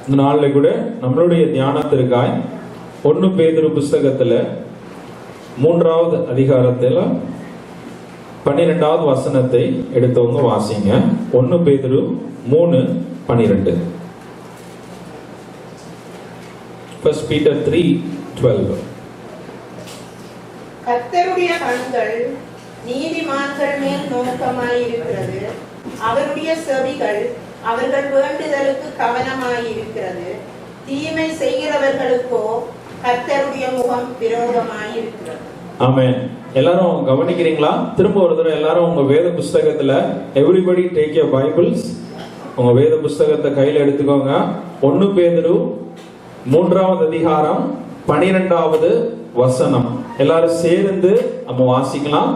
இந்த நாளில் கூட நம்மளுடைய தியானத்திற்காய் 1 பேதுரு புஸ்தகத்துல 3வது அதிகாரத்துல 12வது வசனத்தை எடுத்தவங்க வாசிங்க. 1 பேதுரு 3:12. 1 Peter 3:12. கர்த்தருடைய கண்கள் நீதிமான்கள் மேல் நோக்கமாயிருக்கிறது, அவருடைய செவிகள் அவர்கள் வேண்டுதலுக்கு கவனமாயிருக்கிறது. தீமை செய்கிறவர்களுக்கோ கர்த்தருடைய முகம் விரோதமாயிருக்கிறது. ஆமென். எல்லாரும் கவனிக்கிறீங்களா? திரும்ப ஒரு தடவை எல்லாரும் உங்க வேத புஸ்தகத்துல எவ்ரிபடி டேக் யுவர் பைபிள்ஸ். உங்க வேத புஸ்தகத்தை கையில எடுத்துக்கோங்க. 1 பேதுரு 3வது அதிகாரம் 12வது வசனம். எல்லாரும் சேர்ந்து நம்ம வாசிக்கலாம்.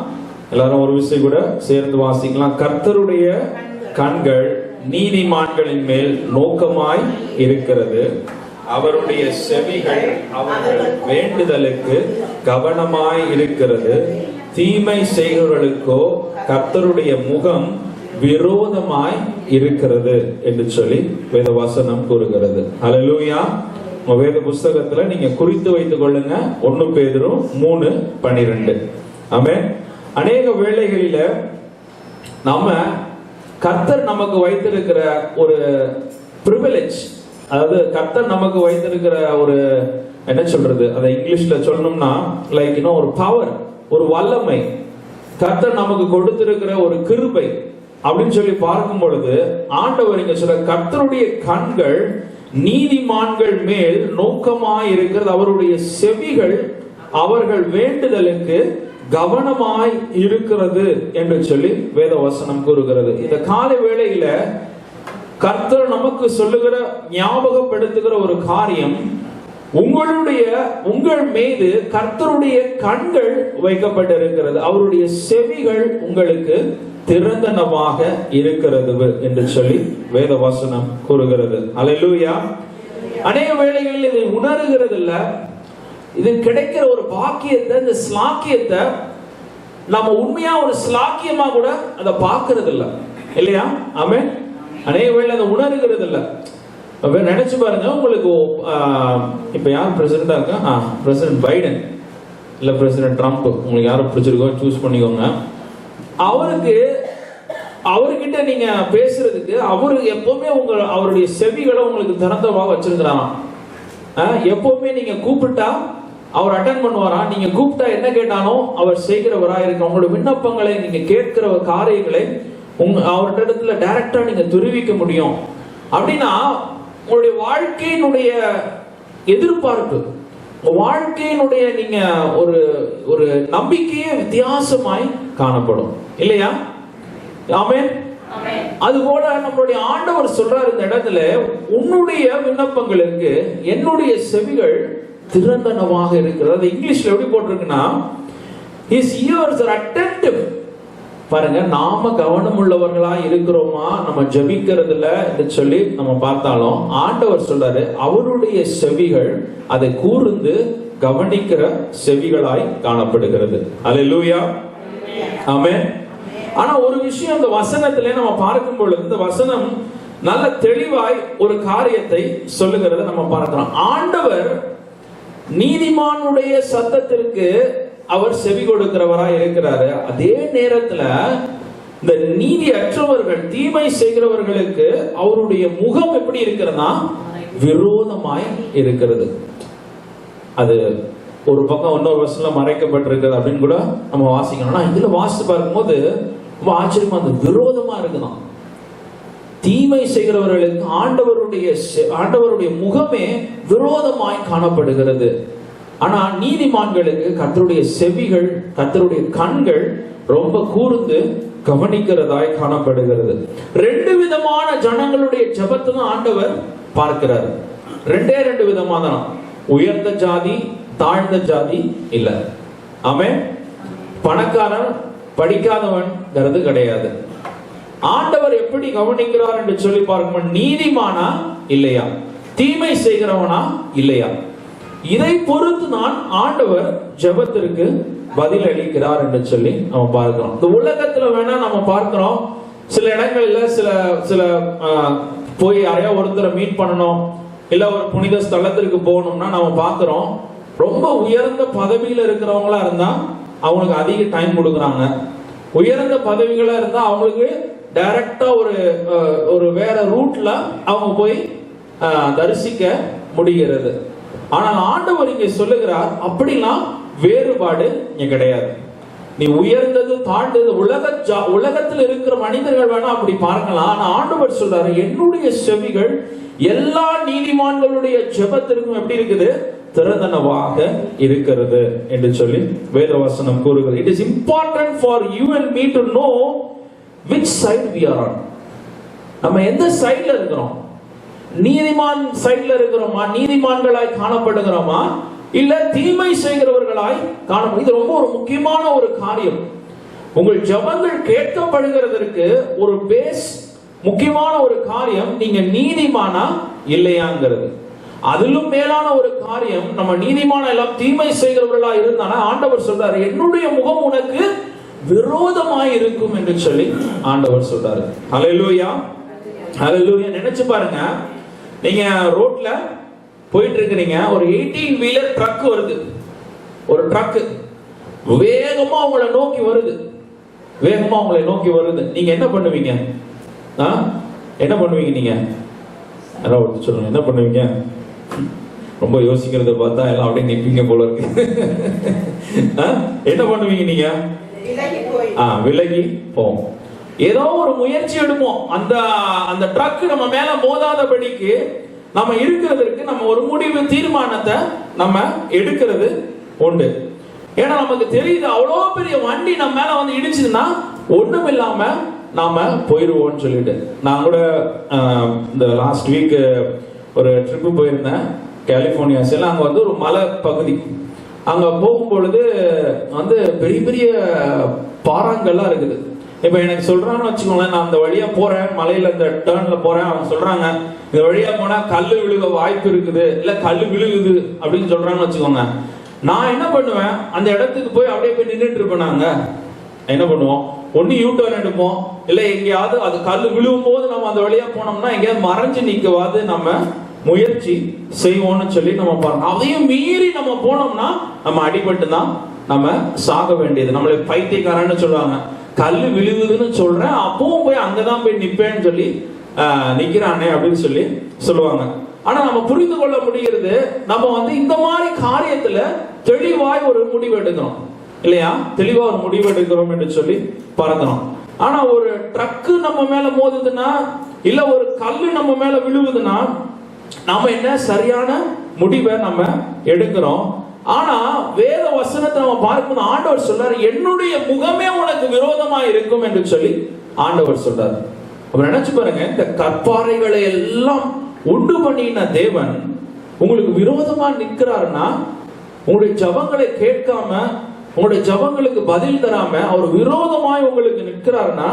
எல்லாரும் ஒரு விஷயம் கூட சேர்ந்து வாசிக்கலாம். கர்த்தருடைய கண்கள் நீதிமான்களின் மேல் நோக்கமாய் இருக்கிறது, அவருடைய செவிகள் அவர்கள் வேண்டுதலுக்கு கவனமாய் இருக்கிறது. தீமை செய்கிறவர்களுக்கோ கர்த்தருடைய முகம் விரோதமாய் இருக்கிறது என்று சொல்லி வேதவசனம் கூறுகிறது. ஹல்லேலூயா. உங்க வேத புஸ்தகத்துல நீங்க குறித்து வைத்துக் கொள்ளுங்க. 1 பேதுரு 3:12. ஆமென். அநேக வேளைகளில நாம கர்த்தர் நமக்கு வைத்திருக்கிற ஒரு பிரிவிலேஜ், அதாவது கர்த்தர் நமக்கு வைத்திருக்கிற ஒரு என்ன சொல்றது, அதை இங்கிலீஷ்ல சொல்லணும்னா லைக் ஒரு பவர், ஒரு வல்லமை, கர்த்தர் நமக்கு கொடுத்திருக்கிற ஒரு கிருபை அப்படின்னு சொல்லி பார்க்கும் பொழுது ஆண்டவர் இங்க சொல்ற கர்த்தருடைய கண்கள் நீதிமான்கள் மேல் நோக்கமாய் இருக்கிறது, அவருடைய செவிகள் அவர்கள் வேண்டுதலுக்கு கவனமாய் இருக்கிறது என்று சொல்லி வேத வசனம் கூறுகிறது. இந்த காலை வேளையில கர்த்தர் நமக்கு சொல்லுகிற, ஞாபகப்படுத்துகிற ஒரு காரியம், உங்கள் மீது கர்த்தருடைய கண்கள் வைக்கப்பட்டிருக்கிறது, அவருடைய செவிகள் உங்களுக்கு திறந்தனமாக இருக்கிறது என்று சொல்லி வேத வசனம் கூறுகிறது. அல்லேலூயா. அநேக வேளைகளில் இதை உணர்கிறது இல்ல. இது கிடைக்கிற ஒரு பாக்கியத்தை, இந்த ஸ்லாக்கியத்தை நம்ம உண்மையா ஒரு ஸ்லாக்கியமா கூட அதை பார்க்கறது இல்ல, இல்லையா? ஆமென். அநேக வேளை அதை உணர்கிறது இல்ல. நினைச்சு பாருங்க, உங்களுக்கு இப்ப யார் பிரசிடண்டா இருக்கா? பிரசிடென்ட் பைடன் இல்ல பிரசிடென்ட் ட்ரம்ப், உங்களுக்கு யாரும் பிடிச்சிருக்கோ சூஸ் பண்ணிக்கோங்க. அவர்கிட்ட நீங்க பேசுறதுக்கு அவரு எப்பவுமே அவருடைய செவிகளை உங்களுக்கு திறந்தவா வச்சிருக்கிறாராம். எப்பவுமே நீங்க கூப்பிட்டா அவர் அட்டென்ட் பண்ணுவாரா, நீங்க கூப்பிட்டா என்ன கேட்டாலும் அவர் செய்கிறவரா இருக்க. உங்களோட விண்ணப்பங்களை, நீங்க கேட்கிற காரியங்களை அவர்கிட்ட டைரக்டா நீங்க தெரிவிக்க முடியும். அப்படின்னா உங்களுடைய வாழ்க்கையினுடைய எதிர்பார்ப்பு, வாழ்க்கையினுடைய நீங்க ஒரு நம்பிக்கையே வித்தியாசமாய் காணப்படும், இல்லையா? ஆமென். அதுபோல நம்மளுடைய ஆண்டவர் சொல்றாரு இந்த இடத்துல, உன்னுடைய விண்ணப்பங்களுக்கு என்னுடைய செவிகள் திறந்தனமாக இருக்கிறது. இங்கிலீஷ்ல எப்படி போட்டிருக்குன்னா, his ears are attentive. பாருங்க, நாம கவனம் உள்ளவர்களா இருக்கிறோமா நம்ம ஜெபிக்கிறதுல என்று சொல்லி நம்ம பார்த்தாலும் ஆண்டவர் சொல்றாரு அவருடைய செவிகள் அதை கூர்ந்து கவனிக்கிற செவிகளாய் காணப்படுகிறது. அல்லேலூயா. ஆமென். ஆனா ஒரு விஷயம் இந்த வசனத்திலே நம்ம பார்க்கும் பொழுது, இந்த வசனம் நல்ல தெளிவாய் ஒரு காரியத்தை சொல்லுகிறத நம்ம பார்க்கிறோம். ஆண்டவர் நீதிமானுடைய சத்தத்திற்கு அவர் செவி கொடுக்கிறவராய் இருக்கிறாரு. அதே நேரத்துல இந்த நீதி அற்றவர்கள், தீமை செய்கிறவர்களுக்கு அவருடைய முகம் எப்படி இருக்கிறதுனா விரோதமாய் இருக்கிறது. அது ஒரு பக்கம் இன்னொரு வசனத்துல மறைக்கப்பட்டிருக்கிறது அப்படின்னு கூட நம்ம வாசிக்கணும். இதுல வாசித்து பார்க்கும்போது ரொம்ப ஆச்சரியமா, அந்த விரோதமா இருக்குதான். தீமை செய்கிறவர்களுக்கு ஆண்டவருடைய முகமே விரோதமாய் காணப்படுகிறது. ஆனா நீதிமான்களுக்கு கர்த்தருடைய செவிகள், கர்த்தருடைய கண்கள் ரொம்ப கூர்ந்து கவனிக்கிறதாய் காணப்படுகிறது. 2 விதமான ஜனங்களுடைய ஜெபத்தை தான் ஆண்டவர் பார்க்கிறார். 2 விதமான, உயர்ந்த ஜாதி, தாழ்ந்த ஜாதி இல்ல. ஆமென். பணக்காரன் படிக்காதவன் கிடையாது. ஆண்டவர் எப்படி கவனிக்கிறார் என்று சொல்லி பார்க்கும், நீதிமானா இல்லையா, தீமை செய்கிறவனா இல்லையா, இதை பொறுத்து நான் ஆண்டவர் ஜெபத்திற்கு பதில் அளிக்கிறார் என்று சொல்லி நம்ம பார்க்கிறோம். இந்த உலகத்துல வேணா நம்ம பார்க்கிறோம், சில இடங்கள்ல சில போய் யாரையா ஒருத்தரை மீட் பண்ணணும், இல்ல ஒரு புனித ஸ்தலத்திற்கு போகணும்னா நம்ம பாக்குறோம், ரொம்ப உயர்ந்த பதவியில இருக்கிறவங்களா இருந்தா அவங்களுக்கு அதிக டைம் கொடுக்குறாங்க. உயர்ந்த பதவிகளா இருந்தா அவங்களுக்கு டைரக்டா ஒரு வேற ரூட்ல அவங்க போய் தரிசிக்க முடிகிறது. ஆனால் ஆண்டவர் இங்கே சொல்லுகிறார், அப்படிலாம் வேறுபாடு இங்க கிடையாது. நீ உயர்ந்தது தாழ்ந்தது உலகத்தில் இருக்கிற மனிதர்கள் வேணா அப்படி பார்க்கலாம். ஆனா ஆண்டவர் சொல்றாரு, என்னுடைய செவிகள் எல்லா நீதிமான்களுடைய ஜெபத்திற்கும் எப்படி இருக்குது, திறந்தனவாக இருக்கிறது என்று சொல்லி வேதவசனம் கூறுகிறது. It is important for you and me to know which side we are on. நம்ம எந்த சைடுல இருக்கிறோம்? நீதிமான் சைடுல இருக்கிறோமா, நீதிமான்களாய் காணப்படுகிறோமா, இல்ல தீமை செய்கிறவர்களாய் காணப்படும்? இது ரொம்ப ஒரு முக்கியமான ஒரு காரியம். உங்கள் ஜெபங்கள் கேட்கப்படுகிறதற்கு ஒரு பேஸ், முக்கியமான ஒரு காரியம், நீங்க நீதிமானா இல்லையாங்கிறது. அதிலும் மேலான ஒரு காரியம், நம்ம நீதிமான எல்லாம் தீமை செய்கிறவர்களா இருந்தானா ஆண்டவர் சொல்றாரு, என்னுடைய முகம் உனக்கு விரோதமாய் இருக்கும் என்று சொல்லி ஆண்டவர் சொல்றாரு. ஹல்லேலூயா, ஹல்லேலூயா. நினைச்சு பாருங்க, நீங்க ரோட்ல போயிட்டு இருக்கிறீங்க, ஒரு 18 வீலர் ட்ரக் வருது. ஒரு ட்ரக் வேகமா உங்களை நோக்கி வருது, வேகமா உங்களை நோக்கி வருது. நீங்க என்ன பண்ணுவீங்க? என்ன பண்ணுவீங்க? நீங்க யாராவது சொல்லுங்க, என்ன பண்ணுவீங்க? ரொம்ப யோசிக்கிறத பார்த்தா எல்லாம் அப்படியே நிப்பீங்க போல இருக்கு. என்ன பண்ணுவீங்க நீங்க? விலகி போவோம். ஏதோ ஒரு முயற்சி எடுப்போம், அந்த ட்ரக் நம்ம மேல மோதாதபடிக்கு நம்ம இருக்கிறதுக்கு நம்ம ஒரு முடிவு, தீர்மானத்தை நம்ம எடுக்கிறது உண்டு. ஏன்னா நமக்கு தெரியுது, அவ்வளோ பெரிய வண்டி நம்ம மேல வந்து இடிச்சதுன்னா ஒண்ணும் இல்லாம நாம போயிடுவோம்னு சொல்லிட்டு. நான் கூட இந்த லாஸ்ட் வீக் ஒரு ட்ரிப்பு போயிருந்தேன் கலிபோர்னியா சைடுல. அங்க வந்து ஒரு மலை பகுதி, அங்க போகும்பொழுது வந்து பெரிய பெரிய பாறாங்கல்லாம் இருக்குது. இப்ப எனக்கு சொல்றான்னு வச்சுக்கோங்களேன், நான் அந்த வழியா போறேன், மலையில இந்த டர்ன்ல போறேன், அவங்க சொல்றாங்க இந்த வழியா போனா கல்லு விழுக வாய்ப்பு இருக்குது, இல்ல கல்லு விழுகுது அப்படின்னு சொல்றாங்கன்னு வச்சுக்கோங்க. நான் என்ன பண்ணுவேன், அந்த இடத்துக்கு போய் அப்படியே போய் நின்றுட்டு இருப்பேன். நாங்க என்ன பண்ணுவோம், ஒன்னு யூ டர்ன் எடுப்போம், இல்ல எங்கேயாவது அது கல்லு விழுவும் போது நம்ம அந்த வழியா போனோம்னா எங்கேயாவது மறைஞ்சு நிக்கவாது நம்ம முயற்சி செய்வோம்னு சொல்லி நம்ம பாருங்க. அதையும் மீறி நம்ம போனோம்னா நம்ம அடிபட்டு தான் நம்ம சாக வேண்டியது. நம்மளை பைத்தியக்காரன்னு சொல்லுவாங்க. கல்லு விழுகுதுன்னு சொல்றேன், அப்பவும் போய் அங்கதான் போய் நிப்பேன்னு சொல்லி நிக்கிறானே அப்படின்னு சொல்லி சொல்லுவாங்க. ஆனா நம்ம புரிந்து கொள்ள முடிகிறது, நம்ம வந்து இந்த மாதிரி காரியத்துல தெளிவாய் ஒரு முடிவு எடுக்கிறோம் இல்லையா? தெளிவா ஒரு முடிவு எடுக்கிறோம் என்று சொல்லி பார்க்கிறோம். ஆனா ஒரு ட்ரக்கு நம்ம மேல மோதுதுன்னா, இல்ல ஒரு கல்லு நம்ம மேல விழுவுதுன்னா நாம என்ன சரியான முடிவை நம்ம எடுக்கிறோம். ஆனா வேத வசனத்தை நம்ம பார்க்கணும், ஆண்டவர் சொல்றாரு, என்னுடைய முகமே உனக்கு விரோதமா இருக்கும் என்று சொல்லி ஆண்டவர் சொல்றாரு. அப்ப நினைச்சு பாருங்க, இந்த கற்பாறைகளை எல்லாம் உண்டு பண்ணின தேவன் உங்களுக்கு விரோதமா நிற்கிறாருன்னா, உங்களுடைய ஜபங்களை கேட்காம, உங்களுடைய ஜபங்களுக்கு பதில் தராம அவர் விரோதமாய் உங்களுக்கு நிற்கிறாருன்னா,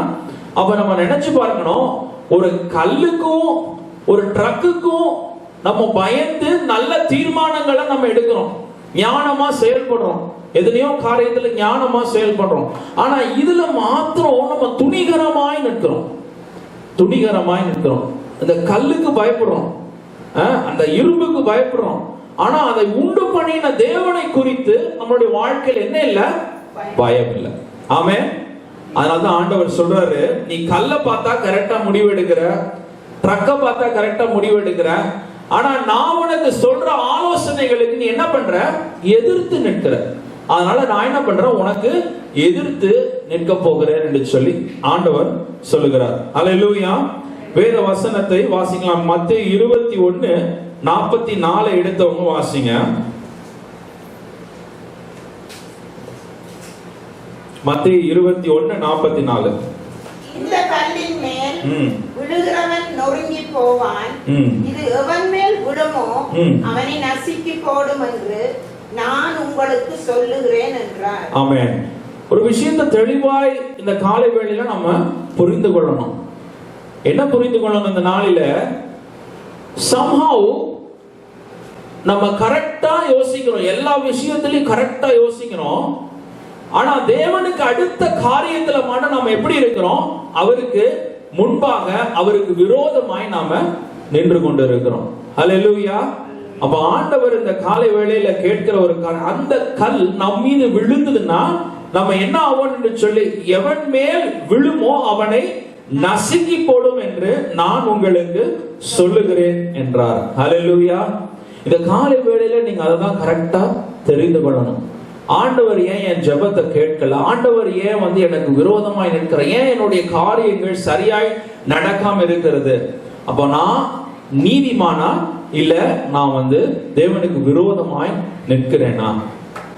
அப்ப நம்ம நினைச்சு பார்க்கணும், ஒரு கல்லுக்கும் ஒரு ட்ரக்குக்கும் நம்ம பயந்து நல்ல தீர்மானங்களை நம்ம எடுக்கிறோம், ஞானமா செயல்படுறோம், எத்தனையோ காரியத்துல ஞானமா செயல்படுறோம். ஆனா இதுல மாத்திரம் நம்ம துணிகரமாய் நிற்கிறோம், துணிகரமாய் நிற்கிறோம். அந்த கல்லுக்கு பயப்படுறோம், அந்த இரும்புக்கு பயப்படுறோம். ஆனா அதை உண்டு பண்ணின தேவனை குறித்து நம்மளுடைய வாழ்க்கையில் என்ன இல்ல? பயம் இல்லை. ஆமென். அதனாலதான் ஆண்டவர் சொல்றாரு, நீ கல்லை பார்த்தா கரெக்டா முடிவு எடுக்கிற, ட்ரக்க பார்த்தா கரெக்டா முடிவு எடுக்கிற, ஆனா நான் உனக்கு சொல்ற ஆலோசனைகளுக்கு நீ என்ன பண்ற? எதிர்த்து நிற்கிற. அதனால நான் என்ன பண்றேன்? உனக்கு எதிர்த்து நிற்க போகிறேன் என்று சொல்லி ஆண்டவர் சொல்லுகிறார். அல்லேலூயா. வேத வசனத்தை வாசிக்கலாம். மத்தேயு 21:44 எடுத்தவங்க வாசிங்க. மத்தேயு 21:44. இந்த கல்லின் மேல் விழுகிறவன் நொறுங்கி போவான், இது எவன் மேல் விழுமோ அவனை நசுக்கி போடும் என்று நான் உங்களுக்கு சொல்லுகிறேன் என்றார். ஆமென். ஒரு விஷயத்தை தெளிவாய் இந்த காலை வேளையில நம்ம புரிந்து கொள்ளணும். என்ன புரிந்து கொள்ளணும்? இந்த நாளில somehow நம்ம கரெக்டா யோசிக்கிறோம், எல்லா விஷயத்திலையும் கரெக்டா யோசிக்கிறோம். ஆனா தேவனுக்கு அடுத்த காரியத்துல மட்டும் நாம எப்படி இருக்கிறோம்? அவருக்கு முன்பாக, அவருக்கு விரோதமாய் நாம நின்று கொண்டு இருக்கிறோம். ஹல்லேலூயா. அப்ப ஆண்டவர் இந்த காலை வேளையில கேட்கிற ஒரு அந்த கல் நம் மீது விழுந்ததுன்னா நம்ம என்ன ஆவோம் என்று சொல்லி, எவன் மேல் விழுமோ அவனை நசுக்கி போடும் என்று நான் உங்களுக்கு சொல்லுகிறேன் என்றார். ஹல்லேலூயா. இந்த காலை வேளையில நீங்க அதை தான் கரெக்டா தெரிந்து கொள்ளணும். ஆண்டவர் ஏன் என் ஜெபத்தை கேட்கல, ஆண்டவர் ஏன் எனக்கு விரோதமாய் நிற்கிற, ஏன் என்னுடைய காரியங்கள் சரியாய் நடக்காம இருக்கிறது, அப்ப நான் நீதிமானா இல்ல நான் தேவனுக்கு விரோதமாய் நிற்கிறேனா,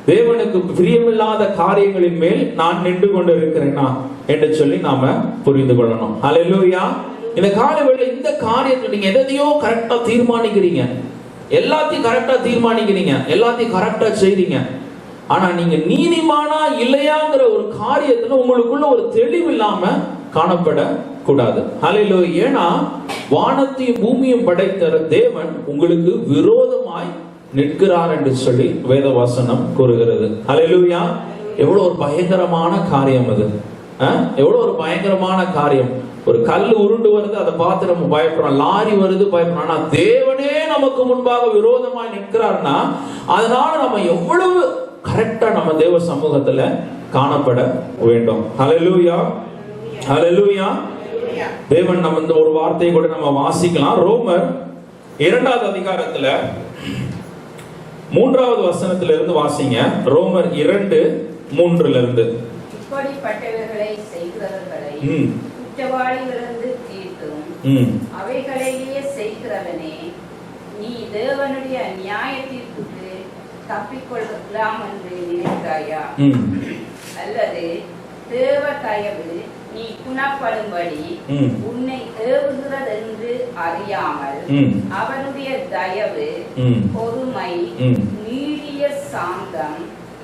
தேவனுக்கு பிரியமில்லாத காரியங்களின் மேல் நான் நின்று கொண்டு இருக்கிறேனா என்று சொல்லி நாம புரிந்து கொள்ளணும். ஹல்லேலூயா. இந்த காலைவேளை இந்த காரியத்தில் நீங்க எதையோ கரெக்டா தீர்மானிக்கிறீங்க, எல்லாத்தையும் கரெக்டா தீர்மானிக்கிறீங்க, எல்லாத்தையும் கரெக்டா செய்றீங்க. ஆனா நீங்க நீதிமானா இல்லையாங்கிற ஒரு காரியத்துல உங்களுக்குள்ள ஒரு தெளிவு இல்லாம காணப்பட கூடாது. ஹல்லேலூயா. ஏன்னா வானத்தையும் பூமியும் படைத்த தேவன் உங்களுக்கு விரோதமாய் நிற்கிறார் என்று சொல்லி வேதவசனம் கூறுகிறது. ஹல்லேலூயா. எவ்வளவு ஒரு பயங்கரமான காரியம் அது, எவ்வளவு ஒரு பயங்கரமான காரியம். ஒரு கல் உருண்டு வருது, அதை பார்த்து நம்ம பயப்படுறோம், லாரி வருது பயப்படுறோம். ஆனா தேவனே நமக்கு முன்பாக விரோதமாய் நிற்கிறார்னா அதனால நம்ம எவ்வளவு கரெக்டா நம்ம தேவ சமூகத்துல காணப்பட வேண்டும். ஹல்லேலூயா. ஹல்லேலூயா. தேவன் நம்ம ஒரு வார்த்தையை கூட நம்ம வாசிக்கலாம். ரோமர் 2வது அதிகாரத்துல 3வது வசனத்திலிருந்து வாசிங்க. ரோமர் 2:3 இப்படிப்பட்டவர்களை செய்கிறவர்களை குற்றவாளிகளிலிருந்து தீர்த்தும் அவைகளையே செய்கிறவனே, நீ தேவனுடைய நியாய தீர்ப்புக்கு தப்பிக்கொள்ளலாம் என்று நினைக்கிறாயா? அல்லது தேவ தயவு நீ குணப்படும்படி உன்னை ஏவுகிறதென்று அறியாமல் அவனுடைய தயவு, பொறுமை, நீடிய சாந்தம்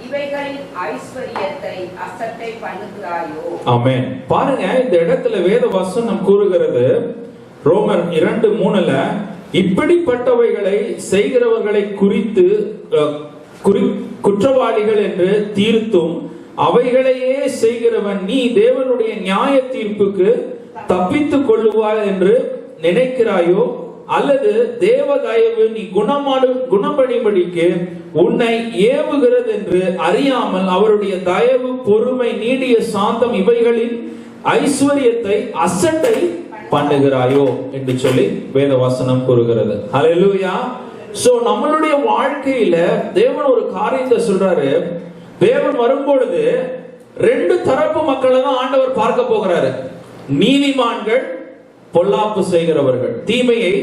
இவைகளின் ஐஸ்வரியத்தை அசட்டை பண்ணுகிறாயோ? ஆமென். பாருங்க, இந்த இடத்துல வேத வசனம் கூறுகிறது ரோமர் 2:3 இப்படிப்பட்டவைகளை செய்கிறவர்களை குறித்து குற்றவாளிகள் என்று தீர்த்தும் அவைகளையே செய்கிறவன் நீ தேவனுடைய நியாய தீர்ப்புக்கு தப்பித்துக் கொள்ளுவாய் என்று நினைக்கிறாயோ? அல்லது தேவ தயவு நீ குணப்படும்படிக்கு உன்னை ஏவுகிறது என்று அறியாமல் அவருடைய தயவு, பொறுமை, நீடிய சாந்தம் இவைகளின் ஐஸ்வரியத்தை அசட்டை பண்ணுகிறாயோ என்று சொல்லி வேதவசனம் கூறுகிறது. ஹல்லேலூயா. சோ நம்மளுடைய வாழ்க்கையில தேவன் ஒரு காரியத்தை சொல்றாரு. தேவன் வரும்பொழுது 2 தரப்பு மக்களை தான் ஆண்டவர் பார்க்க போகிறாரு. நீதிமான்கள், பொல்லாப்பு செய்கிறவர்கள், தீமையை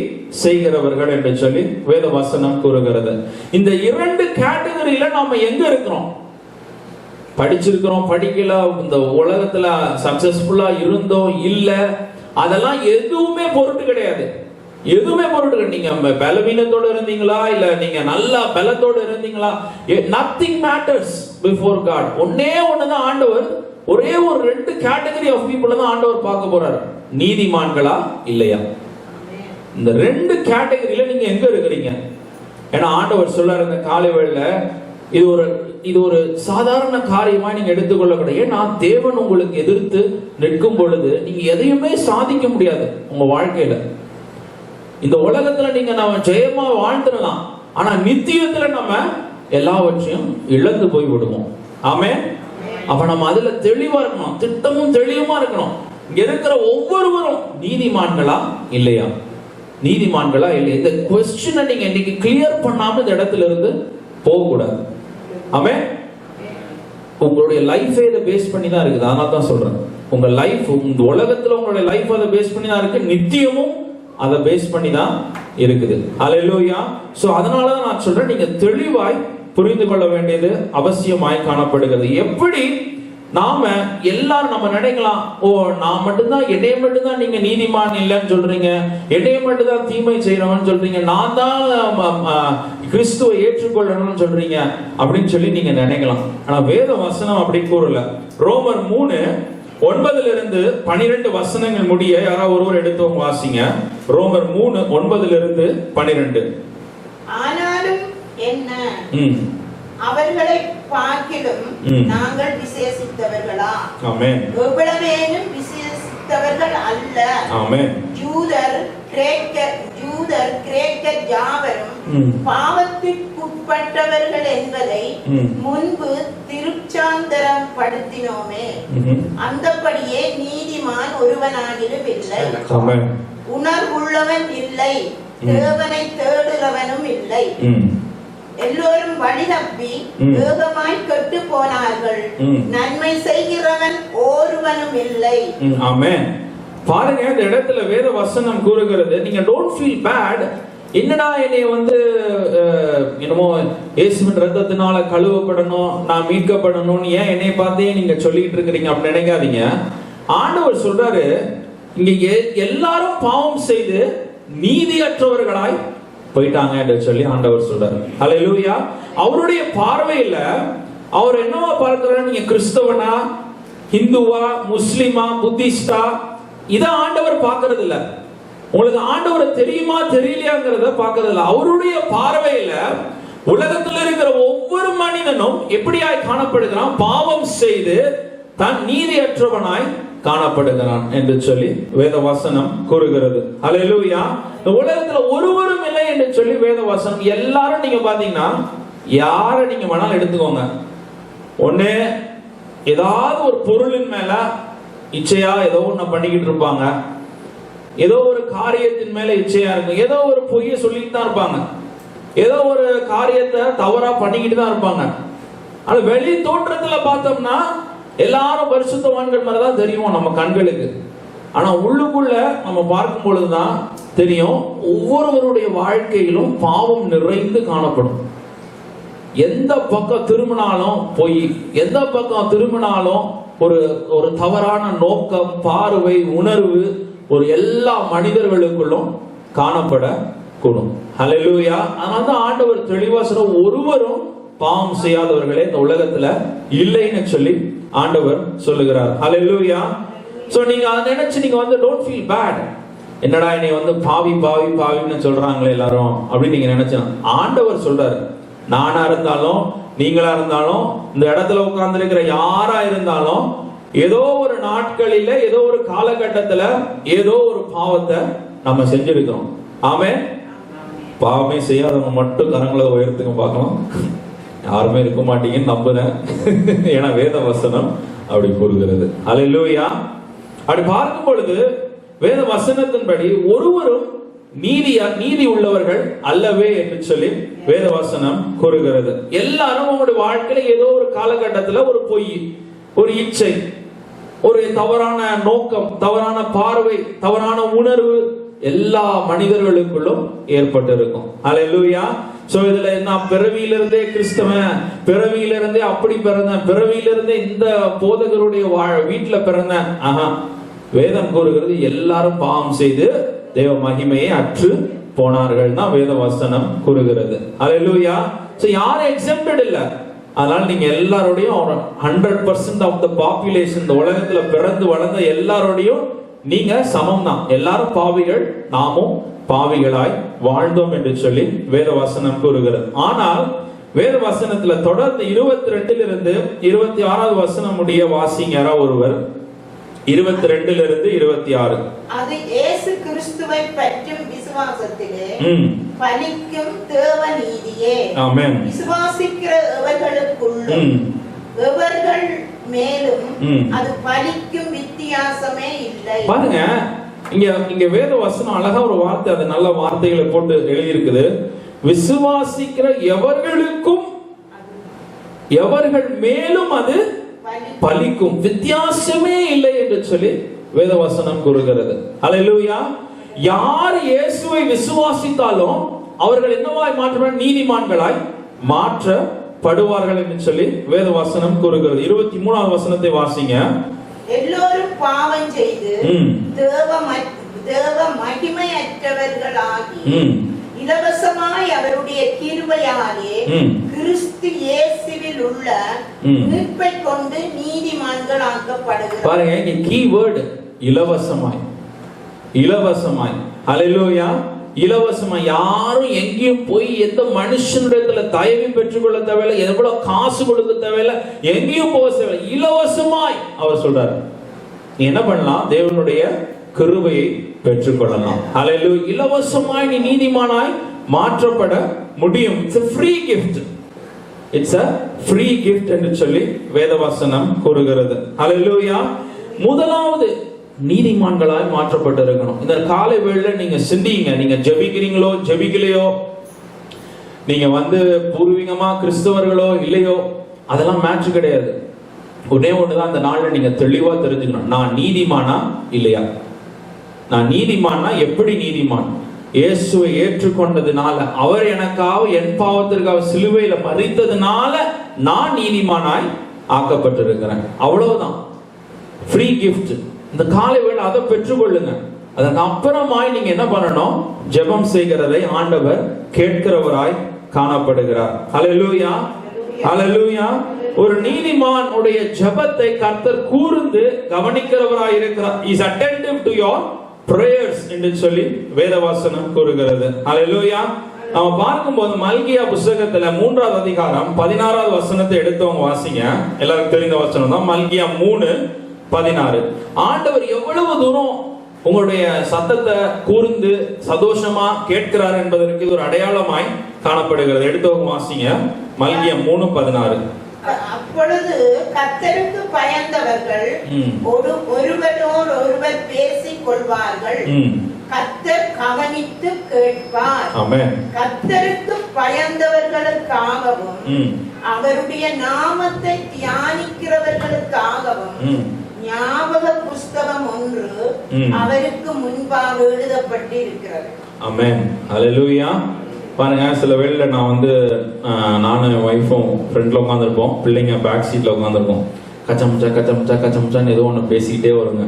செய்கிறவர்கள் என்று சொல்லி வேதவசனம் கூறுகிறது. இந்த 2 கேட்டகரியில நாம எங்க இருக்கிறோம்? படிச்சிருக்கிறோம், படிக்கல, இந்த உலகத்துல சக்சஸ்ஃபுல்லா இருந்தோம் இல்ல, அதெல்லாம் எதுவுமே பொருட்டு கிடையாது. எதுவுமே பொருட்டு. நீங்க பலவீனத்தோடு இருந்தீங்களா இல்ல நீங்க நல்லா பலத்தோடு இருந்தீங்களா, நத்திங் மேட்டர்ஸ் பிஃபோர் காட். ஒன்னே ஒண்ணுதான் ஆண்டவர், ஒரே ஒரு 2 கேட்டகரி ஆஃப் பீப்புள் தான் ஆண்டவர் பார்க்க போறாரு. நீதிமான்களா இல்லையா? இந்த 2 கேட்டகரியில நீங்க எங்க இருக்கிறீங்க? ஏன்னா ஆண்டவர் சொல்றாரு இந்த காலை வேளையில, இது ஒரு சாதாரண காரியமா நீங்க எடுத்துக்கொள்ளக்கூடாது. ஏன்னா தேவன் உங்களுக்கு எதிர்த்து நிற்கும் பொழுது நீங்க எதையுமே சாதிக்க முடியாது உங்க வாழ்க்கையில. இந்த உலகத்துல நீங்க நம்ம ஜெயமா வாழ்ந்துடலாம், ஆனா நித்தியத்துல நம்ம எல்லாவற்றையும் இழந்து போய் விடுவோம். ஆமென். அப்ப நம்ம அதுல தெளிவா இருக்கணும், திட்டமும் தெளிவுமா இருக்கணும். இங்க இருக்கிற ஒவ்வொருவரும் நீதிமான்களா இல்லையா? நீதிமான்களா இல்லையா? இந்த क्वेश्चனை நீங்க இன்னைக்கு கிளியர் பண்ணாம இந்த இடத்துல இருந்து போக கூடாது. ஆமென். உங்களுடைய லைஃபே இதை பேஸ் பண்ணி தான் இருக்குது. அதனால தான் சொல்றேன், உங்க லைஃப், இந்த உலகத்துல உங்களுடைய லைஃப் அதை பேஸ் பண்ணி தான் இருக்கு, நித்தியமும் அதை பேஸ் பண்ணி தான் இருக்குது. ஹல்லேலூயா. சோ அதனால தான் நான் சொல்றேன், நீங்க தெளிவாய் புரிந்து கொள்ள வேண்டியது அவசியமாய் காணப்படுகிறது. எப்படி நாம எல்லாரும் நம்ம நினைக்கலாம், ஓ நான் மட்டும்தான், என்னைய மட்டும்தான் நீங்க நீதிமான் இல்லைன்னு சொல்றீங்க, என்னைய மட்டும்தான் தீமை செய்யறவன் சொல்றீங்க, நான் தான் கிறிஸ்துவை ஏற்றுக்கொள்ளணும்னு சொல்றீங்க அப்படின்னு சொல்லி நீங்க நினைக்கலாம். ஆனா வேத வசனம் அப்படி கூறல. ரோமர் 3:9 வசனங்கள் முடிய யாராவது ஒருவர் எடுத்து வாசிங்க. ரோமர் 3:9-12. ஆனாலும் என்ன, அவர்களை பார்க்கிலும் நாங்கள் விசேஷித்தவர்களா? ஆமென். எவ்வளவேனும் விசேஷித்தவர்கள் அல்ல. ஆமென். யூதர் யூதர் கிரேக்கர் யாவரும் பாவத்திற்குட்பட்டவர்கள் என்பதை முன்பு திருச்சாந்தரம் படுத்தினோமே. அந்தபடியே நீதிமான் ஒருவனாகிலும் இல்லை, உணர்வுள்ளவன் இல்லை, தேவனை தேடுகிறவனும் இல்லை. எல்லோரும் வழி தப்பி வேகமாய் கெட்டு போனார்கள், நன்மை செய்கிறவன் ஒருவனும் இல்லை. ஆமென். பாருங்க, இந்த இடத்துல வேத வசனம் கூறுகிறது, நீங்க டோன்ட் ஃபீல் பேட். என்னடா என்னை என்னமோ இயேசுவின் ரத்தத்தினால கழுவப்படணும், நான் மீட்கப்படணும், ஏன் என்னை பார்த்தே நீங்க சொல்லிட்டு இருக்கிறீங்க அப்படின்னு நினைக்காதீங்க. ஆண்டவர் சொல்றாரு, இங்க எல்லாரும் பாவம் செய்து நீதியற்றவர்களாய் போயிட்டாங்க என்று சொல்லி ஆண்டவர் சொல்றாரு. ஹல்லேலூயா. அவருடைய பார்வையில அவர் என்னவா பார்க்கிறார்? நீங்க கிறிஸ்தவனா, ஹிந்துவா, முஸ்லிமா, புத்திஸ்டா, இத ஆண்டவர் பார்க்கறது இல்ல. உங்களுக்கு ஆண்டவரை தெரியுமா தெரியலையாங்கிறத பார்க்கறது இல்ல. அவருடைய பார்வையில உலகத்தில் இருக்கிற ஒவ்வொரு மனிதனும் எப்படியாய் காணப்படுகிறான்? பாவம் செய்து தன் நீதியற்றவனாய் காணப்படுகிறான் என்று சொல்லி வேத வசனம் கூறுகிறது. ஹல்லேலூயா. இந்த உலகத்துல ஒருவரும் இல்லை என்று சொல்லி வேத வசனம். எல்லாரும் நீங்க பாத்தீங்கன்னா, யாரை நீங்க வேணாலும் எடுத்துக்கோங்க, ஒண்ணு ஏதாவது ஒரு பொருளின் மேல இச்சையா ஏதோ ஒண்ணு பண்ணிக்கிட்டு இருப்பாங்க, ஏதோ ஒரு காரியத்தின் மேல இச்சையா இருக்கும், ஏதோ ஒரு பொய்ய சொல்லிட்டு தான் இருப்பாங்க, ஏதோ ஒரு காரியத்தை தவறா பண்ணிக்கிட்டு தான் இருப்பாங்க. ஆனா வெளி தோற்றத்துல பார்த்தோம்னா எல்லாரும் பரிசுத்தவான்கள் மாதிரிதான் தெரியும் நம்ம கண்களுக்கு. ஆனா உள்ளுக்குள்ள நம்ம பார்க்கும் பொழுதுதான் தெரியும், ஒவ்வொருவருடைய வாழ்க்கையிலும் பாவம் நிறைந்து காணப்படும். எந்த பக்கம் திரும்பினாலும் பொய், எந்த பக்கம் திரும்பினாலும் ஒரு தவறான நோக்கம், பார்வை, உணர்வு ஒரு எல்லா மனிதர்களுக்குள்ளும் காணப்படக்கூடும். ஹல்லேலூயா. அதனால்தான் ஆண்டவர் தெளிவா சொல்ற, ஒருவரும் பாவம் செய்யாதவர்களே இந்த உலகத்துல இல்லைன்னு சொல்லி ஆண்டவர் சொல்லுகிறார். ஹல்லேலூயா. சோ நீங்க அதை நினைச்சு நீங்க டோன்ட் ஃபீல் பேட். என்னடா என்னை பாவி பாவி பாவின்னு சொல்றாங்களே எல்லாரும் அப்படின்னு நீங்க நினைச்சா, ஆண்டவர் சொல்றாரு, நானா இருந்தாலும் நீங்களா இருந்தாலும் இந்த இடத்துல உட்கார்ந்து இருக்கிற யாரா இருந்தாலும் ஏதோ ஒரு நாட்களில ஏதோ ஒரு காலகட்டத்துல ஏதோ ஒரு பாவத்தை நம்ம செஞ்சிருக்கிறோம். ஆமென். பாவமே செய்யாதவங்க மட்டும் கரங்களை உயர்த்துங்க பார்க்கலாம். யாருமே இருக்க மாட்டீங்கன்னு நம்புறேன். ஏன்னா வேத வசனம் அப்படி கூறுகிறது. ஹல்லேலூயா. அப்படி பார்க்கும் பொழுது வேத வசனத்தின்படி ஒருவரும் நீதி உள்ளவர்கள் அல்லவே என்று சொல்லி வேத வசனம் கூறுகிறது. எல்லாரும் உங்களுடைய வாழ்க்கையில ஏதோ ஒரு காலகட்டத்துல ஒரு பொய், ஒரு இச்சை, ஒரு தவறான நோக்கம், தவறான பார்வை, தவறான உணர்வு எல்லா மனிதர்களுக்குள்ளும் ஏற்பட்டு இருக்கும். ஹல்லேலூயா. சோ இதுல நான் பிறவியிலிருந்தே கிறிஸ்தவன், பிறவியிலிருந்தே அப்படி பிறந்தேன், பிறவியிலிருந்தே இந்த போதகருடைய வீட்டுல பிறந்தேன். வேதம் கூறுகிறது எல்லாரும் பாவம் செய்து தேவ மகிமையை அற்று போனார்கள் தான் வேத வசனம் கூறுகிறது. ஹல்லேலூயா. சோ யாரும் எக்ஸம்ப்டட் இல்ல. அதனால நீங்க எல்லாரோடையும் 100% ஆஃப் த பாப்புலேஷன், இந்த உலகத்துல பிறந்து வளர்ந்த எல்லாரோடையும் நீங்க சமம் தான். எல்லாரும் பாவிகள், நாமும் பாவிகளாய் வாழ்ந்தோம் என்று சொல்லி வேத வசனம் கூறுகிறது. ஆனால் வேத வசனத்துல தொடர்ந்து 22 இருந்து 26 வசனம் முடிய வாசிங்க யாராவது ஒருவர். 22 இருந்து 26. அது இயேசு கிறிஸ்துவை பற்றும் விசுவாசத்திலே பலிக்கும் தேவ நீதியே. ஆமென். விசுவாசிக்கிற எவர்களுக்குள்ளும் எவர்கள் மேலும் அது பலிக்கும் வித்தியாசமே இல்லை. பாருங்க, இங்க வேத வசனம் அழகா ஒரு வார்த்தை, அது நல்ல வார்த்தைகளை போட்டு எழுதி இருக்குது. விசுவாசிக்கிற எவர்களுக்கும் எவர்கள் மேலும் அது பலிக்கும், வித்தியாசமே இல்லை என்று சொல்லி வேத வசனம் கூறுகிறது. ஹல்லேலூயா. யார் இயேசுவை விசுவாசித்தாலும் அவர்கள் என்னவாய் மாற்றப்பட நீதிமான்களாய் மாற்றப்படுவார்கள் என்று சொல்லி வேத வசனம் கூறுகிறது. 23வது வசனத்தை வாசிங்க. எல்லோரும் பாவம் செய்து தேவ மகிமையற்றவர்களாகி இலவசமாய் அவருடைய கிருபையாலே கிறிஸ்து இயேசுவில் உள்ள மீட்பை கொண்டு நீதிமான்கள் ஆக்கப்படுகிறார்கள். பாருங்க, இங்க கீவேர்ட் இலவசமாய். இலவசமாய். ஹல்லேலூயா. இலவசமா. யாரும் எங்கேயும் போய் எந்த மனுஷனிடத்துல தயவு பெற்றுக்கொள்ள தேவையில்லை, எவ்வளவு காசு கொடுக்க தேவையில்லை, எங்கேயும் போக தேவையில்லை. இலவசமாய் அவர் சொல்றாரு. நீ என்ன பண்ணலாம்? தேவனுடைய கிருபையை பெற்றுக்கொள்ளலாம். ஹல்லேலூயா. இலவசமாய் நீ நீதிமானாய் மாற்றப்பட முடியும். It's a free gift. It's a free gift என்று சொல்லி வேதவசனம் கூறுகிறது. ஹல்லேலூயா. முதலாவது நீதிமான்களாய் மாற்றப்பட்டிருக்கணும். இந்த காலை வேளையில நீங்க சிந்திங்க. நீங்க ஜெபிக்கிறீங்களோ ஜெபிக்கலையோ, நீங்க பூர்வீகமா கிறிஸ்தவர்களோ இல்லையோ, அதெல்லாம் மேட்ச் கிடையாது. ஒன்னே ஒண்ணுதான் அந்த நாள்ல நீங்க தெளிவா தெரிஞ்சுக்கணும். நான் நீதிமானா இல்லையா? நான் நீதிமானா எப்படி நீதிமான்? இயேசுவை ஏற்றுக்கொண்டதுனால, அவர் எனக்காக என் பாவத்திற்காக சிலுவையில மரித்ததுனால நான் நீதிமானாய் ஆக்கப்பட்டிருக்கிறேன். அவ்வளவுதான். Free gift. இந்த காலை வேளை அதை பெற்றுக்கொள்ளுங்க. அதற்கு அப்புறமாய் நீங்க என்ன பண்ணணும்? ஜெபம் செய்கிறதை ஆண்டவர் கேட்கிறவராய் காணப்படுகிறார். ஹல்லேலூயா. ஹல்லேலூயா. ஒரு நீதிமான் உடைய ஜெபத்தை கர்த்தர் கூர்ந்து கவனிக்கிறவராய் இருக்கிறார். Is attentive to your prayers என்று சொல்லி வேதவசனம் கூறுகிறது. ஹல்லேலூயா. நாம பார்க்கும்போது மல்கியா புத்தகத்துல 3வது அதிகாரம் 16வது வசனத்தை எடுத்தவங்க வாசிங்க. எல்லாருக்கும் தெரிந்த வசனம் தான். மல்கியா 3:16. ஆண்டவர் எவ்வளவு தூரம் உங்களுடைய சத்தத்தை கூர்ந்து சந்தோஷமா கேட்கிறார் என்பதற்கு இது ஒரு அடையாளமாய் காணப்படுகிறது. எடுத்தவங்க வாசிங்க. மல்கியா 3:16. அப்பொழுது கர்த்தருக்கு பயந்தவர்கள் ஒருவரோடு ஒருவர் பேசிக் கொள்வார்கள். கர்த்தர் கவனித்து கேட்பார். கர்த்தருக்கு பயந்தவர்களுக்காகவும் அவருடைய நாமத்தை தியானிக்கிறவர்களுக்காகவும் ஞாபக புஸ்தகம் ஒன்று அவருக்கு முன்பாக எழுதப்பட்டு இருக்கிறது. ஆமென். ஹல்லேலூயா. பாருங்க, சில வேளையில நான் நானும் என் ஒய்ஃபும் ஃப்ரண்ட்ல உட்காந்துருப்போம், பிள்ளைங்க பேக் சீட்ல உட்காந்துருப்போம். கச்சமுச்சா கச்சமுச்சா கச்சமுச்சான்னு ஏதோ ஒன்று பேசிக்கிட்டே வருங்க.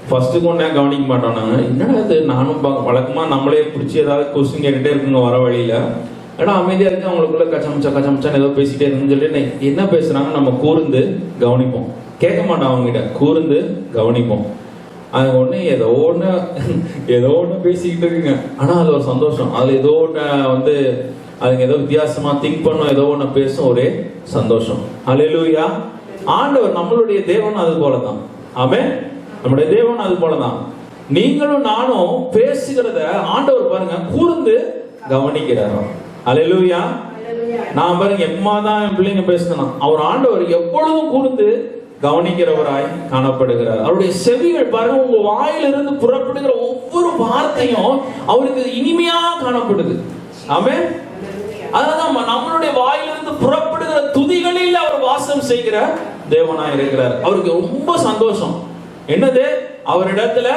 ஃபர்ஸ்ட்டு கொண்டே கவனிக்க மாட்டோம். நாங்கள் என்னடா இது, நானும் வழக்கமா நம்மளே பிடிச்சி ஏதாவது கொஸ்டின் கேட்டுட்டே இருக்குங்க வர வழியில. ஏன்னா அமைதியா இருக்கு, அவங்களுக்குள்ள கச்சமுச்சா கச்சமுச்சான்னு ஏதோ பேசிட்டே இருக்குன்னு சொல்லிட்டு என்ன பேசுறாங்க நம்ம கூர்ந்து கவனிப்போம். கேட்க மாட்டோம் அவங்ககிட்ட, கூர்ந்து கவனிப்போம். அது ஒண்ணு ஏதோ ஒண்ணு பேசிக்கிட்டு இருக்குங்க. ஆனா அது ஒரு சந்தோஷம். அதுல ஏதோ ஒண்ணு அதுங்க ஏதோ வித்தியாசமா திங்க் பண்ணும், ஏதோ ஒண்ணு பேசும், ஒரே சந்தோஷம். ஹல்லேலூயா. ஆண்டவர் நம்மளுடைய தேவன் அது போலதான். ஆமென். நம்முடைய தேவன் அது போலதான். நீங்களும் நானும் பேசுகிறத ஆண்டவர் பாருங்க கூர்ந்து கவனிக்கிறார். ஹல்லேலூயா. நான் பாருங்க எம்மாதான் என் பிள்ளைங்க பேசணும், அவர் ஆண்டவர் எப்பொழுதும் கூர்ந்து கவனிக்கிறவராய் காணப்படுகிறார். அவருடைய செவிகள் பாருங்க, உங்க வாயிலிருந்து புறப்படுகிற ஒவ்வொரு வார்த்தையும் அவருக்கு இனிமையா காணப்படுது. ஆமென். அதனால நம்மளுடைய வாயிலிருந்து புறப்படுகிற துதிகளில் அவர் வாசம் செய்கிற தேவனாய் இருக்கிறார். அவருக்கு ரொம்ப சந்தோஷம். என்னது? அவரிடத்துல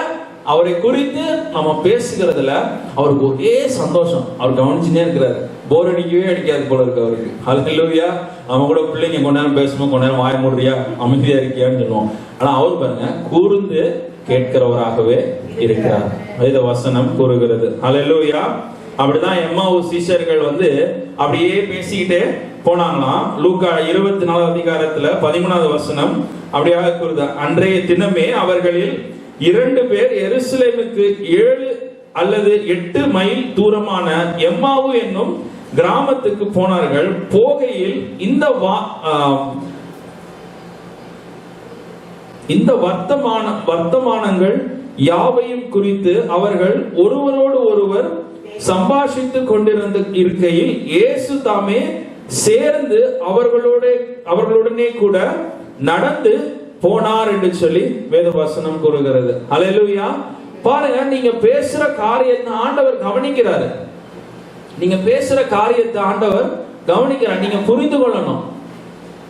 அவரை குறித்து நம்ம பேசுகிறதுல அவருக்கு ஒரே சந்தோஷம். அவர் கவனிச்சுட்டே இருக்கிறாரு. போர் அடிக்கவே அடிக்காது போல இருக்கு அவருக்கு. ஹல்லேலூயா. நம்ம கூட பிள்ளைங்க கொஞ்ச நேரம் பேசும்போது கொஞ்ச நேரம் வாய மூடுறியா, அமைதியா இருக்கியான்னு சொல்லுவோம். ஆனா அவர் பாருங்க கூர்ந்து கேட்கிறவராகவே இருக்கிறார். வேத வசனம் கூறுகிறது. ஹல்லேலூயா. அப்படிதான் எம்மாவு சீஷர்கள் அப்படியே பேசிக்கிட்டே போனாங்களாம். லூக்கா 24வது அதிகாரத்துல 13வது வசனம் அப்படியாக கூறுது. அன்றைய தினமே அவர்களில் 2 பேர் எருசலேமுக்கு 7 அல்லது 8 மைல் தூரமான எம்மாவு என்னும் கிராமத்துக்கு போனார்கள். போகையில் இந்த வர்த்தமானங்கள் யாவையும் குறித்து அவர்கள் ஒருவரோடு ஒருவர் சம்பாஷித்துக் கொண்டிருந்த இருக்கையில் இயேசு தாமே சேர்ந்து அவர்களுடனே கூட நடந்து போனார் என்று சொல்லி வேதவசனம் கூறுகிறது. ஹல்லேலூயா. பாருங்க, நீங்க பேசுற காரியத்தை ஆண்டவர் கவனிக்கிறாரு. நீங்க பேசுற காரியத்தை ஆண்டவர் கவனிக்கிறார். நீங்க புரிந்து கொள்ளணும்.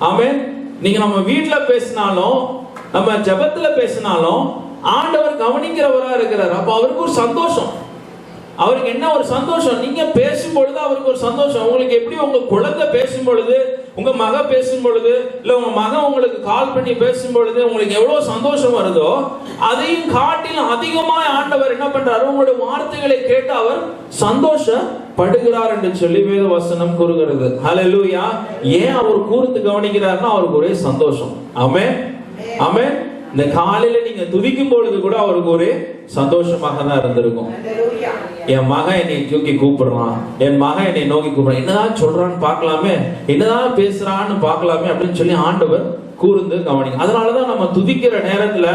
ஆமென். நீங்க நம்ம வீட்டுல பேசினாலும் நம்ம ஜெபத்துல பேசினாலும் ஆண்டவர் கவனிக்கிறவரா இருக்கிறார். அப்ப அவருக்கு ஒரு சந்தோஷம். அவருக்கு என்ன ஒரு சந்தோஷம்? நீங்க பேசும் பொழுது அவருக்கு ஒரு சந்தோஷம். உங்களுக்கு எப்படி உங்க குழந்தை பேசும் பொழுது, உங்க மக பேசும் பொழுது, இல்ல உங்க மகன் உங்களுக்கு கால் பண்ணி பேசும் பொழுது உங்களுக்கு எவ்வளவு சந்தோஷம் வருதோ, அதையும் காட்டிலும் அதிகமாக ஆண்டவர் என்ன பண்றாரு? உங்களுடைய வார்த்தைகளை கேட்டு அவர் சந்தோஷப்படுகிறார் என்று சொல்லி வேத வசனம் கூறுகிறது. ஹல்லேலூயா. ஏன் அவர் கூர்ந்து கவனிக்கிறார்னா அவருக்கு ஒரே சந்தோஷம். ஆமென். ஆமென். இந்த காலையில நீங்க துதிக்கும் பொழுது கூட அவருக்கு ஒரே சந்தோஷமாக தான் இருந்திருக்கும். என் மகன் என்னை தூக்கி கூப்பிடுறான், என் மகன் என்னை நோக்கி கூப்பிடுறான், என்னதான் சொல்றான்னு பார்க்கலாமே, என்னதான் பேசுறான்னு பார்க்கலாமே அப்படின்னு சொல்லி ஆண்டவர் கூர்ந்து கவனிங்க. அதனாலதான் நம்ம துதிக்கிற நேரத்துல,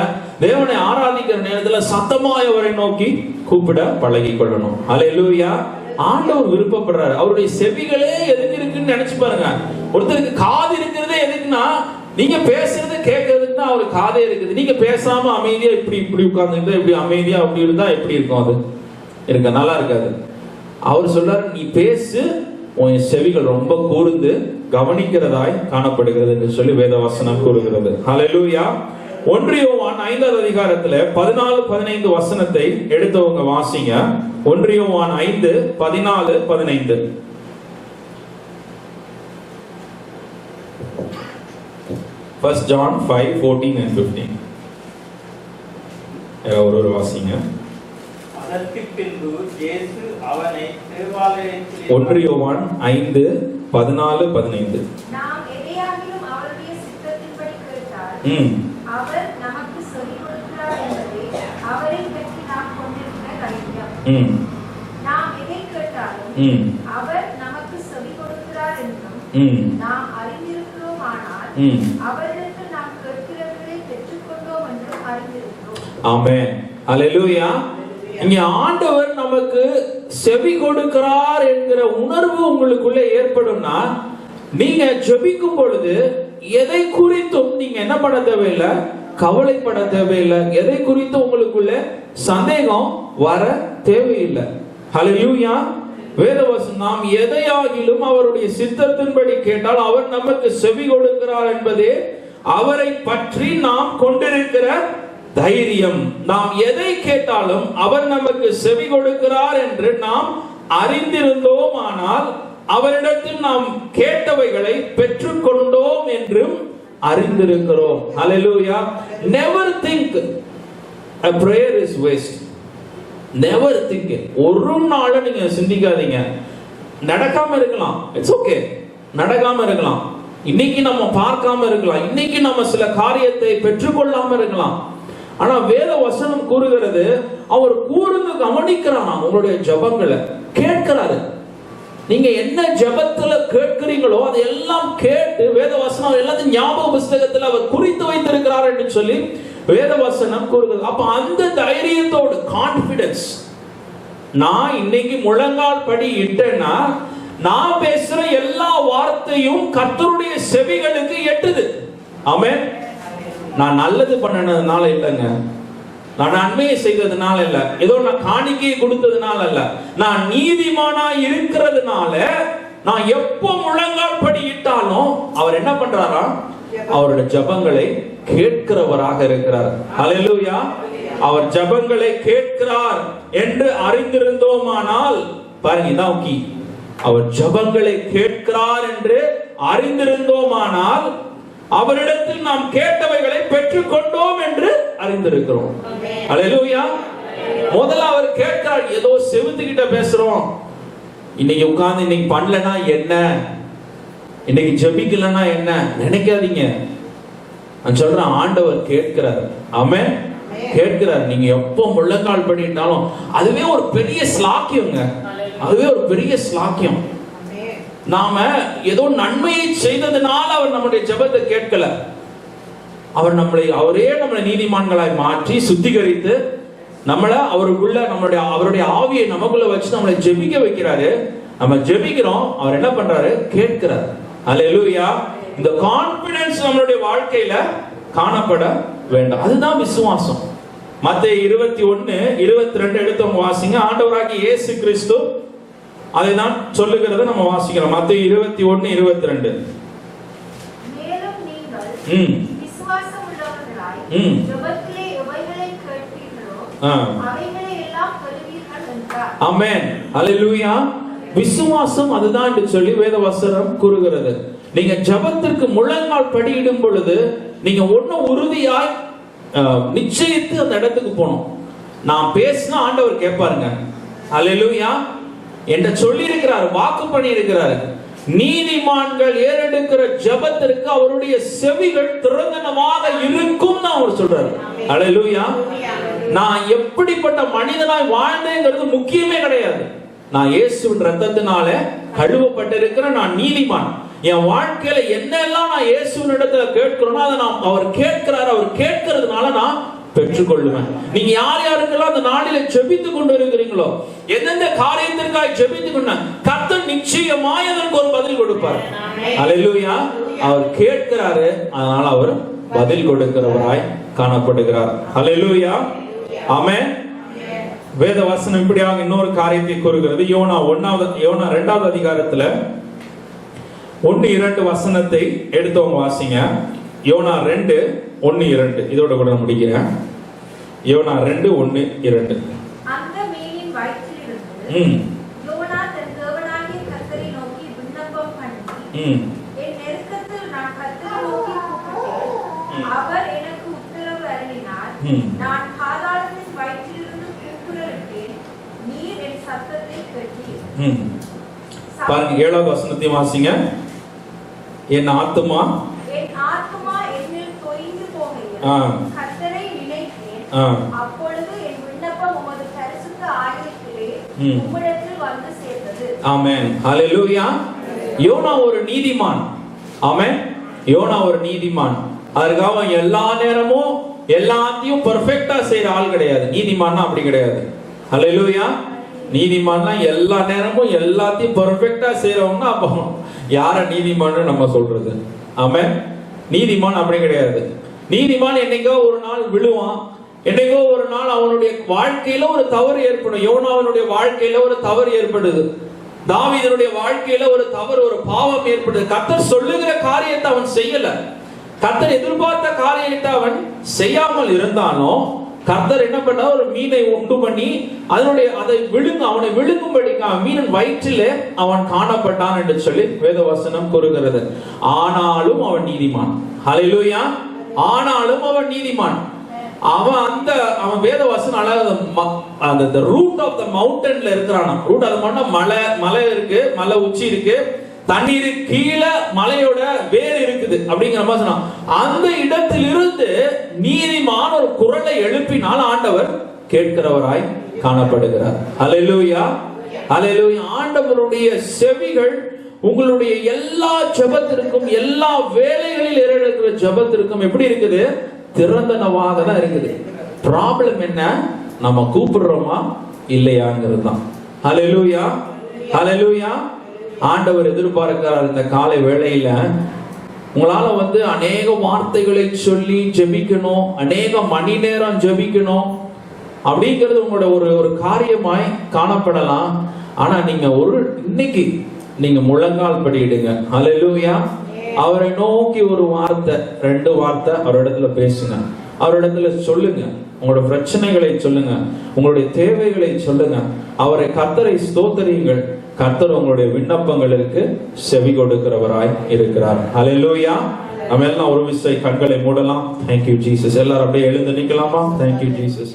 தேவனை ஆராதிக்கிற நேரத்துல சத்தமாய் அவரை நோக்கி கூப்பிட பழகி கொள்ளணும். அல்லேலூயா. ஆண்டவர் விருப்பப்படுறாரு. அவருடைய செவிகளே எதுக்கு இருக்குன்னு நினைச்சு பாருங்க. ஒருத்தருக்கு காது இருக்கிறதே எதுக்குன்னா, நீங்க பேசுறது கேட்கறதுக்கு தான் அவருக்கு காதே இருக்குது. நீங்க பேசாம அமைதியா இப்படி உட்கார்ந்து இப்படி அமைதியா அப்படி இருந்தா எப்படி இருக்கும்? அது இருக்க நல்லா இருக்காது. அவர் சொல்றாரு, நீ பேசு, உன் செவிகள் ரொம்ப கூர்ந்து கவனிக்கிறதாய் காணப்படுகிறது என்று சொல்லி வேதவசனம் கூறுகிறது. ஹல்லேலூயா. 1 யோவான் 5வது அதிகாரத்துல 14-15 வசனத்தை எடுத்தவங்க வாசிங்க. 1 யோவான் 5:14-15. First John 5:14 and 15. ஒரு வாசிங்க. அதற்கு பின்பு இயேசு அவனை தேவாலயத்தில் 1 யோவான் 5:14-15. நாம் எதையாகிலும் அவருடைய சித்தத்தின்படி கேட்டால் அவர் நமக்கு சொல்லிக் கொடுக்கிறார் என்பதை அவரை பற்றி நாம் கொண்டிருக்கிற தைரியம். நாம் எதை கேட்டாலும் அவர் நமக்கு சொல்லிக் கொடுக்கிறார் என்றும் நாம் அறிந்திருக்கிறோமானால் அவரிடத்தில் நாம் கேட்கிறவர்களை பெற்றுக்கொண்டோம் என்றும் அறிந்திருக்கிறோம். ஆமென். அல்லேலூயா. இங்க ஆண்டவர் நமக்கு செவி கொடுக்கிறார் என்கிற உணர்வு உங்களுக்குள்ள ஏற்படும்னா, நீங்க ஜெபிக்கும் பொழுது எதை குறித்தும் நீங்க என்ன பண்ண தேவையில்லை, கவலைப்பட தேவையில்லை. எதை குறித்து உங்களுக்குள்ள சந்தேகம் வர தேவையில்லை. ஹல்லேலூயா. வேதவசனம், நாம் எதையாகிலும் அவருடைய சித்தத்தின்படி கேட்டால் அவர் நமக்கு செவி கொடுக்கிறார் என்பதே அவரை பற்றி நாம் கொண்டிருக்கிற தைரியம். நாம் எதை கேட்டாலும் அவர் நமக்கு செவி கொடுக்கிறார் என்று நாம் அறிந்திருந்தோம். ஆனால் அவரிடத்தில் நாம் கேட்டவைகளை பெற்றுக்கொண்டோம் என்றும் அறிந்திருக்கிறோம். ஹல்லேலூயா. Never think a prayer is waste. Never think. ஒரு நாள் நீங்க சிந்திக்காதீங்க. நடக்காம இருக்கலாம், இட்ஸ் ஓகே. நடக்காம இருக்கலாம். இன்னைக்கு நம்ம பார்க்காம இருக்கலாம். இன்னைக்கு நம்ம சில காரியத்தை பெற்றுக்கொள்ளாம இருக்கலாம். ஆனா வேத வசனம் கூறுகிறது, அவர் கூர்ந்து கவனிக்கிறானா உங்களுடைய ஜெபங்களை, கேட்கிறாரு. நீங்க என்ன ஜெபத்துல கேட்கிறீங்களோ அதெல்லாம் கேட்டு வேத வசனம் எல்லாத்தையும் ஞாபக புஸ்தகத்துல அவர் குறித்து வைத்திருக்கிறார் என்று சொல்லி வேத வசனம் கூறுகிறது. அப்ப அந்த தைரியத்தோடு, கான்பிடன்ஸ், நான் இன்னைக்கு முழங்கால் படி இட்டேன்னா நான் பேசுற எல்லா வார்த்தையும் கர்த்தருடைய செவிகளுக்கு எட்டுது. ஆமென். நான் நல்லது பண்ணனதுனால இல்லைங்க, நான் நன்மையை செய்ததுனால இல்ல, ஏதோ நான் காணிக்கையை கொடுத்ததுனால இல்ல, நான் நீதிமானா இருக்கிறதுனால நான் எப்போ முழங்கால் படி இட்டாலும் அவர் என்ன பண்றாரா, அவருடைய ஜெபங்களை கேட்கிறவராக இருக்கிறார். ஹல்லேலூயா. அவர் ஜெபங்களை கேட்கிறார் என்று அறிந்திருந்தோமானால், பாருங்க இதான் கீ, அவர் ஜெபங்களை கேட்கிறார் என்று அறிந்திருந்தோமானால் அவரிடத்தில் நாம் கேட்டவைகளை பெற்றுக்கொண்டோம் என்று அறிந்திருக்கிறோம். அல்லேலூயா. முதல்ல அவர் கேட்கிறார். ஏதோ செவுத்துக்கிட்ட பேசுறோம், இன்னைக்கு உட்கார்ந்து இன்னைக்கு பண்ணலனா என்ன, இன்னைக்கு ஜெபிக்கலனா என்ன நினைக்காதீங்க. நான் சொல்றேன், ஆண்டவர் கேட்கிறார். ஆமென். கேட்கிறார். நீங்க எப்போ முழங்கால் பண்ணிட்டாலும் அதுவே ஒரு பெரிய ஸ்லாக்கியங்க. அதுவே ஒரு பெரிய ஸ்லாக்கியம். நாம ஏதோ நன்மையை செய்ததுனால அவர் நம்முடைய ஜெபத்தை கேட்கல. அவரே நம்மளை நீதிமான்களாய் மாற்றி சுத்திகரித்து நம்மளை அவருடைய ஆவியை நமக்குள்ள வச்சு நம்மளை ஜெபிக்க வைக்கிறாரு. நம்ம ஜெபிக்கிறோம், அவர் என்ன பண்றாரு, கேட்கிறார். அல்லேலூயா. இந்த கான்பிடன்ஸ் நம்மளுடைய வாழ்க்கையில காணப்பட வேண்டும். அதுதான் விசுவாசம். மத்தேயு 21:22 எடுத்தவங்க வாசிங்க. ஆண்டவராகிய இயேசு கிறிஸ்து அதை தான் சொல்லுகிறத நம்ம வாசிக்கிறோம். மத்தேயு 21:22. மேலும் நீங்கள் விசுவாசம் உள்ளவர்களாய் ஜெபத்திலே எவைகளை கேட்பீர்களோ அவைகளை எல்லாம் பெறுவீர்கள் என்றார். ஆமென். அல்லேலூயா. விசுவாசம் அதுதான் என்று சொல்லி வேதவசனம் கூறுகிறது. நீங்க ஜெபத்திற்கு முழங்கால் படியிடும் பொழுது நீங்க ஒண்ணு உறுதியாய் நிச்சயித்து அந்த இடத்துக்கு போகணும். நான் பேசினா ஆண்டவர் கேட்பாருங்க. அல்லேலூயா. என்று சொல்லி இருக்கிறார், வாக்கு பண்ணி இருக்கிறார். நீதிமான்கள் ஏறெடுக்கிற ஜெபத்திற்கு அவருடைய செவிகள் திறந்தனமாக இருக்கும் தான் அவர் சொல்றாரு. அல்லேலூயா. நான் எப்படிப்பட்ட மனிதனாய் வாழ்ந்தேங்கிறது முக்கியமே கிடையாது. நான் இயேசுவின் ரத்தத்தினால கழுவப்பட்டிருக்கிற நான் நீதிமான். என் வாழ்க்கையில என்னெல்லாம் நான் இயேசுவின் இடத்துல கேட்கிறோனோ அதை நான் அவர் கேட்கிறார், அவர் கேட்கறதுனால நான் பெற்றுக்கொள்ளுவேன். நீங்க யார் யாருக்கெல்லாம் அந்த நாளில ஜெபித்து கொண்டு இருக்கிறீங்களோ, எந்தெந்த காரியத்திற்காக ஜெபித்து கொண்ட கர்த்தர் நிச்சயமாய் அதற்கு ஒரு பதில் கொடுப்பார். அல்லேலூயா. அவர் கேட்கிறாரு, அதனால அவர் பதில் கொடுக்கிறவராய் காணப்படுகிறார். அல்லேலூயா. ஆமென். வேத வசனம் இப்படியாக இன்னொரு காரியத்தை கூறுகிறது. யோனா 2வது அதிகாரத்துல 1-2 வசனத்தை எடுத்தவங்க வாசிங்க. யோனா 2:1-2. இதோட கூட முடிக்கிறேன். யோனா 2:1-2. அந்த மீனின் வயிற்றிலிருந்து யோனா தன் தேவனாகிய கர்த்தரை நோக்கி விண்ணப்பம் பண்ணி, என் நெருக்கத்தில் நான் கர்த்தரை நோக்கி கூப்பிட்டேன், அவர் எனக்கு உத்தரவு அருளினார். நான் பாதாளத்தின் வயிற்றிலிருந்து கூக்குரலிட்டேன், நீர் என் சத்தத்தை கேட்டீர். பாருங்க 7வது வசனத்தை வாசிங்க. என் ஆத்துமா என்னில் தொய்ந்து போகையில் கர்த்தரை நினைத்தேன், அப்பொழுது என் விண்ணப்பம் உமது பரிசுத்த ஆலயத்திலே உம்மிடத்தில் வந்து சேர்ந்தது. ஆமென். ஹல்லேலூயா. யோனா ஒரு நீதிமான். ஆமென். யோனா ஒரு நீதிமான். அதற்காக எல்லா நேரமும் எல்லாத்தையும் பெர்ஃபெக்ட்டா செய்யற ஆள் கிடையாது. நீதிமான்னா அப்படி கிடையாது. ஹல்லேலூயா. நீதிமான்னா எல்லா நேரமும் எல்லாத்தையும் பெர்ஃபெக்ட்டா செய்யறவங்க அப்போ யார நீதிமான்னு நம்ம சொல்றது? ஆமென். நீதிமான் அப்படி கிடையாது. நீதிமான் என்னைக்கோ ஒரு நாள் விழுவான், என்னைக்கோ ஒரு நாள் அவனுடைய வாழ்க்கையில ஒரு தவறு ஏற்படும். யோனாவினுடைய வாழ்க்கையில ஒரு தவறு ஏற்படுது. தாவீதுடைய வாழ்க்கையில ஒரு தவறு, ஒரு பாவம் ஏற்படுது. கர்த்தர் சொல்லுகிற காரியத்தை அவன் செய்யல. கர்த்தர் எதிர்பார்த்த காரியத்தை அவன் செய்யாமல் இருந்தாலும் கர்த்தர் என்ன பண்ண, ஒரு மீனை உண்டு பண்ணி அதை அவனை விழுங்கும்படிக்கு மீனின் வயிற்றிலே அவன் காணப்பட்டான் என்று சொல்லி வேதவசனம் கூறுகிறது. ஆனாலும் அவன் நீதிமான். ஹல்லேலூயா. ஆனாலும் அவன் நீதிமான். அவன் வேதவசனம் அந்த ரூட் ஆஃப் த மவுண்டன்ல இருக்கிறான். ரூட் அது மலை இருக்கு, மலை உச்சி இருக்கு, தண்ணீர் கீழே மலையோட வேர் இருக்குது அப்படிங்கிற மாதிரி சொன்னா. அந்த இடத்திலிருந்து நீதிமான் ஒரு குரலை எழுப்பினால் ஆண்டவர் கேட்கிறவராய் காணப்படுகிறார். அல்லேலூயா. அல்லேலூயா. ஆண்டவருடைய செவிகள் உங்களுடைய எல்லா ஜெபத்திற்கும், எல்லா வேலைகளில் இருக்கிற ஜெபத்திற்கும் எப்படி இருக்குது? திறந்தனவாக தான் இருக்குது. ப்ராப்ளம் என்ன? நம்ம கூப்பிடுறோமா இல்லையாங்கிறது தான். அல்லேலூயா. அல்லேலூயா. ஆண்டவர் எதிர்பார்க்கிறார் இந்த காலை வேளையில உங்களால அநேக வார்த்தைகளை சொல்லி ஜெபிக்கணும், அநேக மணி நேரம் ஜெபிக்கணும் அப்படிங்கிறது உங்களோட ஒரு காரியமாய் காணப்படலாம். ஆனா நீங்க இன்னைக்கு நீங்க முழங்கால் படியிடுங்க. அல்லேலூயா. அவரை நோக்கி ஒரு வார்த்தை, 2 வார்த்தை அவரிடத்துல பேசுங்க. அவரிடத்துல சொல்லுங்க, உங்களோட பிரச்சனைகளை சொல்லுங்க, உங்களுடைய தேவைகளை சொல்லுங்க. கர்த்தரை ஸ்தோத்திரியுங்கள். கர்த்தர் உங்களுடைய விண்ணப்பங்களுக்கு செவி கொடுக்கிறவராய் இருக்கிறார். ஹல்லேலூயா. நம்ம எல்லாம் ஒரு விசை கண்களை மூடலாம். Thank you Jesus. எல்லாரும் அப்படியே எழுந்து நிக்கலாமா? Thank you Jesus.